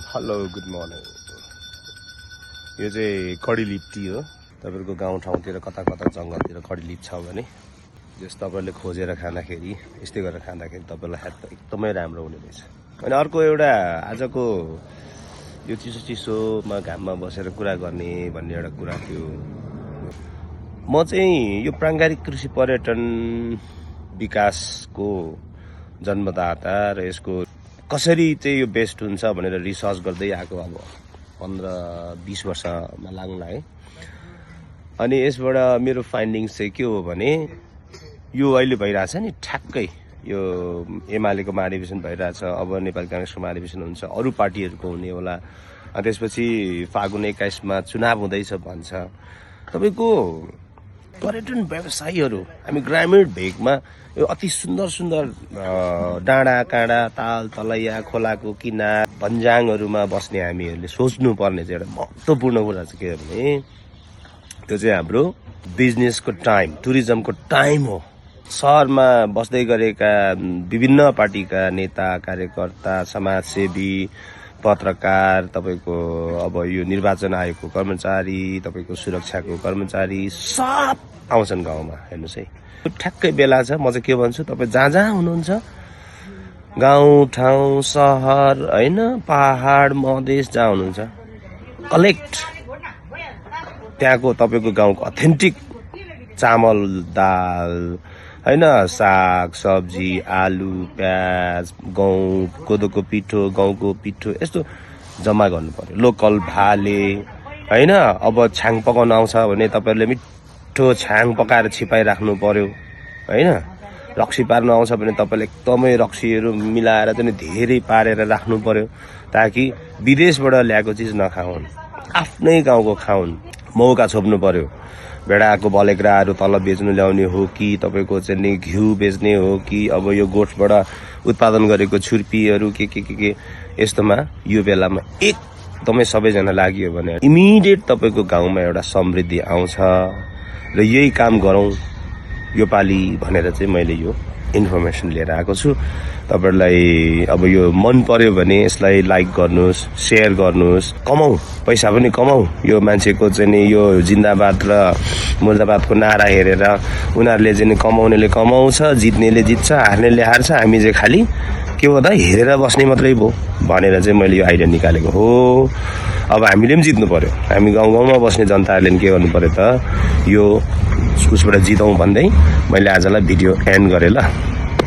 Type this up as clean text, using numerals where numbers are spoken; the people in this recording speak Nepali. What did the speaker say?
Hello good morning. यो चाहिँ कडी लिप टी हो। तपाईहरुको गाउँठाउँतिर कता कता जंगलतिर कडी लिप छ भने जस तपाईहरुले खोजेर खाँदाखेरि यस्तै गरेर खाँदाखेरि तपाईहरुलाई हेल्थ एकदमै राम्रो हुने रहेछ। अनि अर्को एउटा आजको यो चिसो चिसोमा घाममा बसेर कुरा गर्ने भन्ने एउटा कुरा थियो। म चाहिँ यो प्राङ्गारिक कृषि पर्यटन विकासको जन्मदाता र यसको कसरी चाहिँ यो बेस्ट हुन्छ भनेर रिसर्च गर्दै आएको अब 15-20 वर्षमा लाग्ला है। अनि यसबाट मेरो फाइन्डिङ्स चाहिँ के हो भने यो अहिले भइरहेछ नि ठ्याक्कै यो एमालेको महाधिवेशन भइरहेछ, अब नेपाली कांग्रेसको महाधिवेशन हुन्छ, अरू पार्टीहरूको हुने होला, अनि त्यसपछि फागुन 21 मा चुनाव हुँदैछ भन्छ। तपाईको पर्यटन व्यवसायीहरू हामी ग्रामीण भेगमा यो अति सुन्दर सुन्दर डाँडा काँडा ताल तलैया खोलाको किनार भन्ज्याङहरूमा बस्ने हामीहरूले सोच्नु पर्ने चाहिँ एउटा महत्त्वपूर्ण कुरा चाहिँ के हो भने त्यो चाहिँ हाम्रो बिजनेसको टाइम, टुरिज्मको टाइम हो। शहरमा बस्दै गरेका विभिन्न पार्टीका नेता कार्यकर्ता समाजसेवी पत्रकार तपाईको अब यो निर्वाचन आयोगको कर्मचारी तपाईको सुरक्षाको कर्मचारी सब आउँछन् गाउँमा। हेर्नुस् है ठ्याक्कै बेला छ। म चाहिँ के भन्छु, तपाईँ जहाँ जहाँ हुनुहुन्छ गाउँ ठाउँ सहर हैन पहाड मधेस जहाँ हुनुहुन्छ कलेक्ट त्यहाँको तपाईको गाउँको अथेन्टिक चामल दाल हैन साग सब्जी आलु प्याज गहुँ कोदोको पिठो गहुँको पिठो यस्तो जम्मा गर्नु पर्यो। लोकल भाले हैन अब छ्याङ पकाउन आउँछ भने तपाईहरुले मिठो छ्याङ पकाएर छिपाइ राख्नु पर्यो हैन। रक्सी पार्न आउँछ भने तपाईले एकदमै रक्सीहरू मिलाएर चाहिँ धेरै पारेर राख्नु पर्यो ताकि विदेशबाट ल्याएको चीज नखाउन्, आफ्नै गाउँको खाउन्। मौका छोप्नु पर्यो। भेडाको बलेग्राहरू तल बेच्नु ल्याउने हो कि तपाईको चाहिँ घिउ बेच्ने हो कि अब यो गोठबाट उत्पादन गरेको छुर्पीहरू के यस्तोमा यो बेलामा एकदमै सबैजना लाग्यो भने इमिडिएट तपाईको गाउँमा एउटा समृद्धि आउँछ र यही काम गरौँ यो पाली भनेर चाहिँ मैले यो इन्फर्मेसन लिएर आएको छु। तपाईहरुलाई अब यो मन पर्यो भने यसलाई लाइक गर्नुस्, शेयर गर्नुस्, कमाऊ पैसा पनि कमाऊ। यो मान्छेको चाहिँ नि यो जिन्दाबाद र मुर्दाबादको नारा हेरेर उनीहरूले चाहिँ कमाउनेले कमाउँछ, जित्नेले जित्छ, हार्नेले हार्छ, हामी चाहिँ खाली के हो त हेरेर बस्ने मात्रै भो भनेर चाहिँ मैले यो आइडिया निकालेको हो। अब हामीले पनि जित्नु पर्यो। हामी गाउँ गाउँमा बस्ने जनताहरूले के गर्नु पर्यो त यो उसबाट जितौँ भन्दै मैले आजलाई भिडियो एन्ड गरेँ ल।